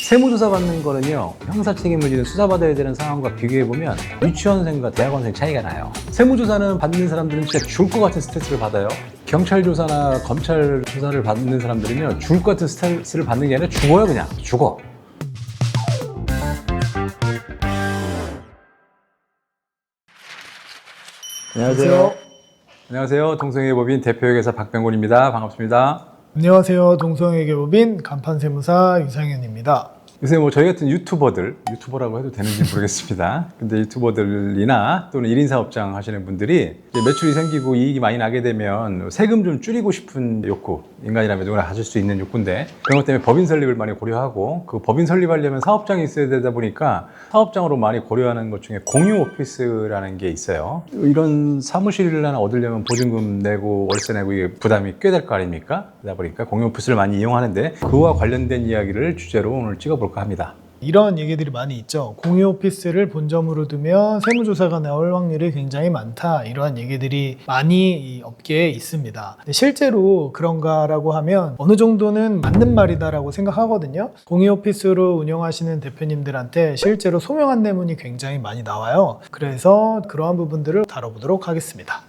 세무조사 받는 거는요, 형사 책임을 지는 수사받아야 되는 상황과 비교해보면 유치원생과 대학원생 차이가 나요. 세무조사는 받는 사람들은 진짜 죽을 것 같은 스트레스를 받아요. 경찰 조사나 검찰 조사를 받는 사람들은요, 죽을 것 같은 스트레스를 받는 게 아니라 죽어요. 그냥 죽어. 안녕하세요. 안녕하세요. 동성애 법인 대표회계사 박병곤입니다. 반갑습니다. 안녕하세요. 동성회계법인 간판세무사 유상현입니다. 요새 뭐 저희 같은 유튜버라고 해도 되는지 모르겠습니다. 근데 유튜버들이나 또는 1인 사업장 하시는 분들이 이제 매출이 생기고 이익이 많이 나게 되면 세금 좀 줄이고 싶은 욕구, 인간이라면 누구나 가질 수 있는 욕구인데, 그런 것 때문에 법인 설립을 많이 고려하고, 그 법인 설립하려면 사업장이 있어야 되다 보니까 사업장으로 많이 고려하는 것 중에 공유 오피스라는 게 있어요. 이런 사무실을 하나 얻으려면 보증금 내고 월세 내고 이게 부담이 꽤 될 거 아닙니까? 그러다 보니까 공유 오피스를 많이 이용하는데, 그와 관련된 이야기를 주제로 오늘 찍어볼까 합니다. 이런 얘기들이 많이 있죠. 공유 오피스를 본점으로 두면 세무조사가 나올 확률이 굉장히 많다. 이러한 얘기들이 많이 이 업계에 있습니다. 근데 실제로 그런가라고 하면 어느 정도는 맞는 말이다라고 생각하거든요. 공유 오피스로 운영하시는 대표님들한테 실제로 소명 안내문이 굉장히 많이 나와요. 그래서 그러한 부분들을 다뤄보도록 하겠습니다.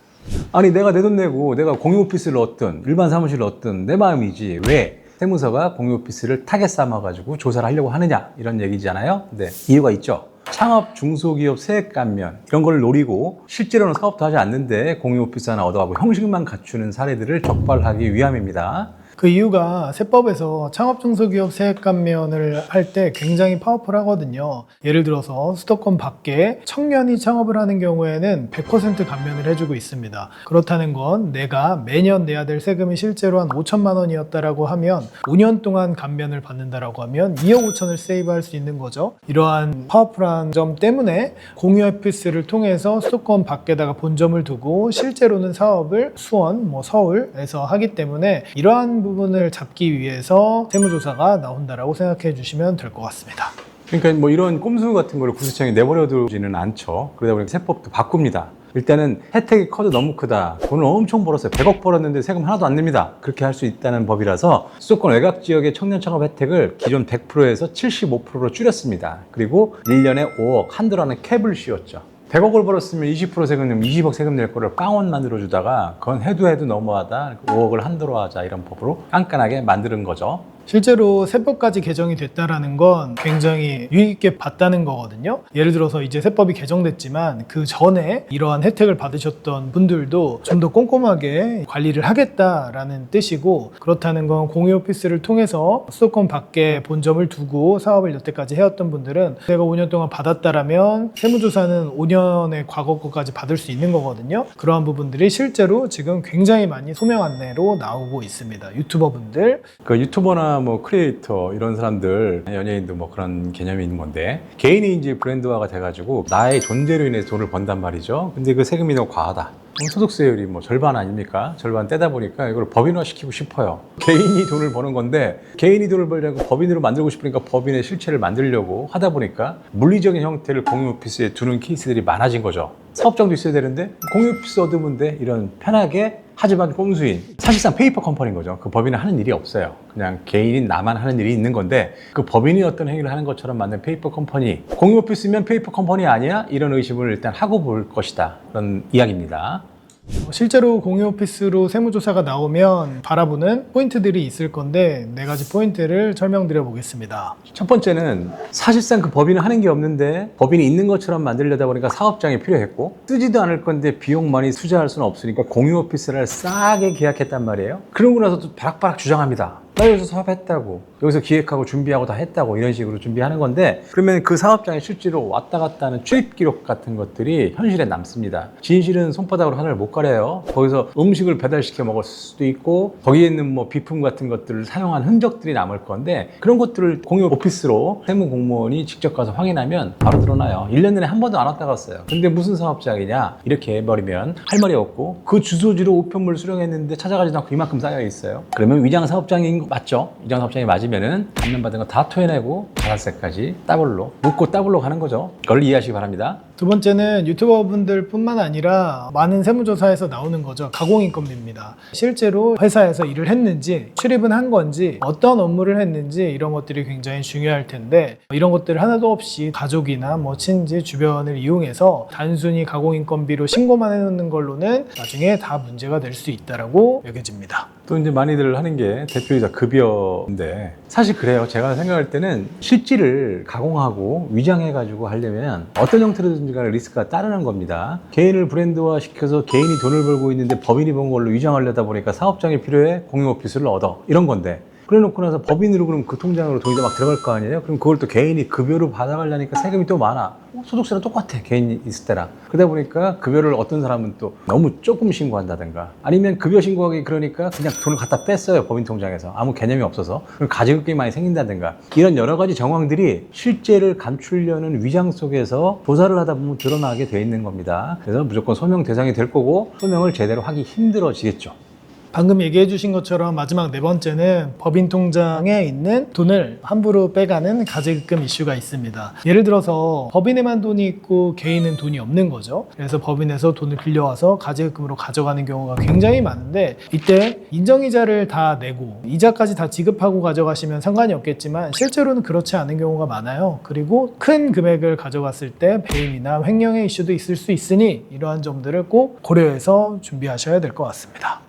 아니, 내가 내 돈 내고 내가 공유 오피스를 얻든 일반 사무실을 얻든 내 마음이지 왜 세무서가 공유 오피스를 타겟 삼아가지고 조사를 하려고 하느냐, 이런 얘기잖아요. 근데 이유가 있죠. 창업 중소기업 세액 감면 이런 걸 노리고 실제로는 사업도 하지 않는데 공유 오피스 하나 얻어가고 형식만 갖추는 사례들을 적발하기 위함입니다. 그 이유가 세법에서 창업중소기업 세액 감면을 할 때 굉장히 파워풀하거든요. 예를 들어서 수도권 밖에 청년이 창업을 하는 경우에는 100% 감면을 해주고 있습니다. 그렇다는 건 내가 매년 내야 될 세금이 실제로 한 5천만 원이었다라고 하면 5년 동안 감면을 받는다라고 하면 2억 5천을 세이브할 수 있는 거죠. 이러한 파워풀한 점 때문에 공유 오피스를 통해서 수도권 밖에다가 본점을 두고 실제로는 사업을 수원, 서울에서 하기 때문에 이러한 부분을 잡기 위해서 세무조사가 나온다라고 생각해 주시면 될 것 같습니다. 그러니까 뭐 이런 꼼수 같은 걸 구수청이 내버려두지는 않죠. 그러다 보니까 세법도 바꿉니다. 일단은 혜택이 커도 너무 크다. 돈을 엄청 벌었어요. 100억 벌었는데 세금 하나도 안 냅니다. 그렇게 할 수 있다는 법이라서 수도권 외곽 지역의 청년 창업 혜택을 기존 100%에서 75%로 줄였습니다. 그리고 1년에 5억 한도라는 캡을 씌웠죠. 100억을 벌었으면 20% 세금 내면 20억 세금 낼 거를 빵원 만들어주다가 그건 해도 너무하다. 5억을 한도로 하자, 이런 법으로 깐깐하게 만드는 거죠. 실제로 세법까지 개정이 됐다라는 건 굉장히 유익 있게 봤다는 거거든요. 예를 들어서 이제 세법이 개정됐지만 그 전에 이러한 혜택을 받으셨던 분들도 좀 더 꼼꼼하게 관리를 하겠다라는 뜻이고, 그렇다는 건 공유 오피스를 통해서 수도권 밖에 본점을 두고 사업을 여태까지 해왔던 분들은 내가 5년 동안 받았다라면 세무조사는 5년의 과거 거까지 받을 수 있는 거거든요. 그러한 부분들이 실제로 지금 굉장히 많이 소명 안내로 나오고 있습니다. 유튜버분들, 그 유튜버나 뭐 크리에이터 이런 사람들, 연예인도 뭐 그런 개념이 있는 건데, 개인이 이제 브랜드화가 돼가지고 나의 존재로 인해서 돈을 번단 말이죠. 근데 그 세금이 너무 과하다. 소득세율이 뭐 절반 아닙니까? 절반 떼다 보니까 이걸 법인화 시키고 싶어요. 개인이 돈을 버는 건데, 개인이 돈을 벌려고 법인으로 만들고 싶으니까 법인의 실체를 만들려고 하다 보니까 물리적인 형태를 공유 오피스에 두는 케이스들이 많아진 거죠. 사업장도 있어야 되는데 공유 오피스 얻으면 돼, 이런 편하게 하지만 꼼수인, 사실상 페이퍼 컴퍼니인 거죠. 그 법인은 하는 일이 없어요. 그냥 개인인 나만 하는 일이 있는 건데, 그 법인이 어떤 행위를 하는 것처럼 만든 페이퍼 컴퍼니, 공유 오피스면 페이퍼 컴퍼니 아니야? 이런 의심을 일단 하고 볼 것이다, 그런 이야기입니다. 실제로 공유 오피스로 세무조사가 나오면 바라보는 포인트들이 있을 건데, 4가지 포인트를 설명드려 보겠습니다. 첫 번째는 사실상 그 법인은 하는 게 없는데 법인이 있는 것처럼 만들려다 보니까 사업장이 필요했고, 쓰지도 않을 건데 비용 많이 투자할 수는 없으니까 공유 오피스를 싸게 계약했단 말이에요. 그러고 나서 또 바락바락 주장합니다. 나 여기서 사업했다고, 여기서 기획하고 준비하고 다 했다고, 이런 식으로 준비하는 건데, 그러면 그 사업장에 실제로 왔다 갔다 하는 출입 기록 같은 것들이 현실에 남습니다. 진실은 손바닥으로 하늘을 못 가려요. 거기서 음식을 배달시켜 먹을 수도 있고, 거기에 있는 뭐 비품 같은 것들을 사용한 흔적들이 남을 건데, 그런 것들을 공유 오피스로 세무 공무원이 직접 가서 확인하면 바로 드러나요. 1년 내내 한 번도 안 왔다 갔어요. 근데 무슨 사업장이냐, 이렇게 해버리면 할 말이 없고, 그 주소지로 우편물 수령했는데 찾아가지도 않고 이만큼 쌓여 있어요. 그러면 위장 사업장인 거 맞죠? 위장 사업장이 맞으면은 감면받은 거 다 토해내고 자산세까지 더블로, 묻고 더블로 가는 거죠. 그걸 이해하시기 바랍니다. 두 번째는 유튜버분들 뿐만 아니라 많은 세무조사에서 나오는 거죠. 가공인건비입니다. 실제로 회사에서 일을 했는지, 출입은 한 건지, 어떤 업무를 했는지 이런 것들이 굉장히 중요할 텐데 이런 것들 하나도 없이 가족이나 친지, 주변을 이용해서 단순히 가공인건비로 신고만 해놓는 걸로는 나중에 다 문제가 될 수 있다고 여겨집니다. 또 이제 많이들 하는 게 대표이사 급여인데 사실 그래요. 제가 생각할 때는 실질을 가공하고 위장해가지고 하려면 어떤 형태로든지 간에 리스크가 따르는 겁니다. 개인을 브랜드화 시켜서 개인이 돈을 벌고 있는데 법인이 번 걸로 위장하려다 보니까 사업장이 필요해 공유 오피스를 얻어 이런 건데 그래 놓고 나서 법인으로 그럼 그 통장으로 돈이 막 들어갈 거 아니에요? 그럼 그걸 또 개인이 급여로 받아가려니까 세금이 또 많아. 소득세는 똑같아. 개인이 있을 때랑. 그러다 보니까 급여를 어떤 사람은 또 너무 조금 신고한다든가 아니면 급여 신고하기 그러니까 그냥 돈을 갖다 뺐어요. 법인 통장에서. 아무 개념이 없어서. 그럼 가지급이 많이 생긴다든가 이런 여러 가지 정황들이 실제를 감추려는 위장 속에서 조사를 하다 보면 드러나게 돼 있는 겁니다. 그래서 무조건 소명 대상이 될 거고 소명을 제대로 하기 힘들어지겠죠. 방금 얘기해 주신 것처럼 마지막 네 번째는 법인 통장에 있는 돈을 함부로 빼가는 가지급금 이슈가 있습니다. 예를 들어서 법인에만 돈이 있고 개인은 돈이 없는 거죠. 그래서 법인에서 돈을 빌려와서 가지급금으로 가져가는 경우가 굉장히 많은데 이때 인정이자를 다 내고 이자까지 다 지급하고 가져가시면 상관이 없겠지만 실제로는 그렇지 않은 경우가 많아요. 그리고 큰 금액을 가져갔을 때 배임이나 횡령의 이슈도 있을 수 있으니 이러한 점들을 꼭 고려해서 준비하셔야 될 것 같습니다.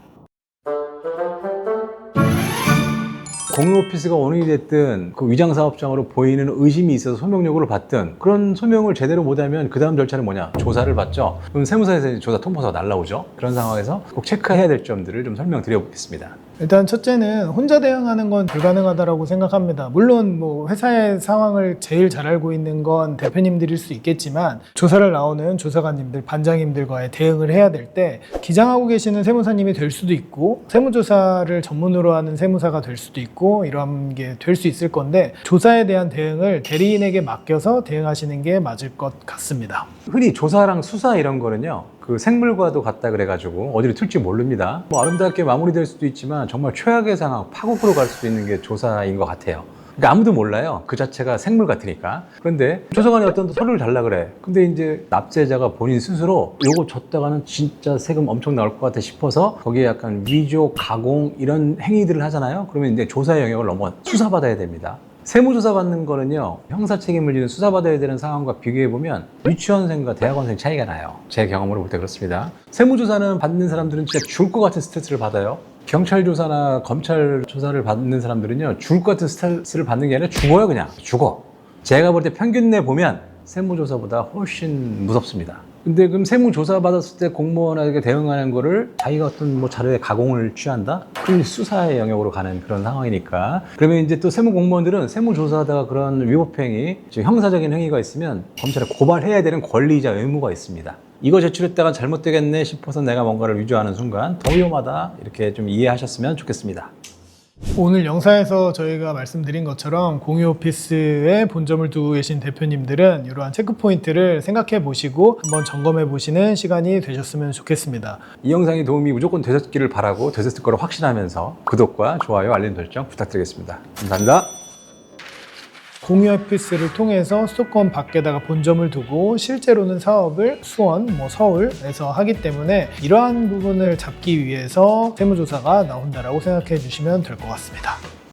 공유 오피스가 어느 게 됐든 그 위장 사업장으로 보이는 의심이 있어서 소명 요구를 받든 그런 소명을 제대로 못하면 그 다음 절차는 뭐냐? 조사를 받죠. 그럼 세무사에서 조사 통보서가 날라오죠. 그런 상황에서 꼭 체크해야 될 점들을 좀 설명드려 보겠습니다. 일단 첫째는 혼자 대응하는 건 불가능하다고 생각합니다. 물론 회사의 상황을 제일 잘 알고 있는 건 대표님들일 수 있겠지만 조사를 나오는 조사관님들, 반장님들과의 대응을 해야 될 때 기장하고 계시는 세무사님이 될 수도 있고 세무조사를 전문으로 하는 세무사가 될 수도 있고 이런 게 될 수 있을 건데 조사에 대한 대응을 대리인에게 맡겨서 대응하시는 게 맞을 것 같습니다. 흔히 조사랑 수사 이런 거는요. 그 생물과도 같다 그래가지고 어디로 튈지 모릅니다. 아름답게 마무리될 수도 있지만 정말 최악의 상황, 파국으로 갈 수도 있는 게 조사인 것 같아요. 그러니까 아무도 몰라요. 그 자체가 생물 같으니까. 그런데 조사관이 어떤 서류를 달라 그래. 근데 이제 납세자가 본인 스스로 요거 줬다가는 진짜 세금 엄청 나올 것 같아 싶어서 거기에 약간 위조, 가공 이런 행위들을 하잖아요. 그러면 이제 조사의 영역을 넘어 수사받아야 됩니다. 세무조사 받는 거는요, 형사 책임을 지는 수사받아야 되는 상황과 비교해보면 유치원생과 대학원생 차이가 나요. 제 경험으로 볼 때 그렇습니다. 세무조사는 받는 사람들은 진짜 죽을 것 같은 스트레스를 받아요. 경찰 조사나 검찰 조사를 받는 사람들은요, 죽을 것 같은 스트레스를 받는 게 아니라 죽어요, 그냥. 죽어. 제가 볼 때 평균 내 보면 세무조사보다 훨씬 무섭습니다. 근데 그럼 세무조사 받았을 때 공무원에게 대응하는 거를 자기가 어떤 자료의 가공을 취한다? 그럼 수사의 영역으로 가는 그런 상황이니까. 그러면 이제 또 세무공무원들은 세무조사하다가 그런 위법행위, 즉 형사적인 행위가 있으면 검찰에 고발해야 되는 권리이자 의무가 있습니다. 이거 제출했다가 잘못되겠네 싶어서 내가 뭔가를 위조하는 순간 더 위험하다. 이렇게 좀 이해하셨으면 좋겠습니다. 오늘 영상에서 저희가 말씀드린 것처럼 공유 오피스에 본점을 두고 계신 대표님들은 이러한 체크 포인트를 생각해 보시고 한번 점검해 보시는 시간이 되셨으면 좋겠습니다. 이 영상이 도움이 무조건 되셨기를 바라고 되셨을 거로 확신하면서 구독과 좋아요, 알림 설정 부탁드리겠습니다. 감사합니다. 공유 오피스를 통해서 수도권 밖에다가 본점을 두고 실제로는 사업을 수원, 서울에서 하기 때문에 이러한 부분을 잡기 위해서 세무조사가 나온다라고 생각해 주시면 될 것 같습니다.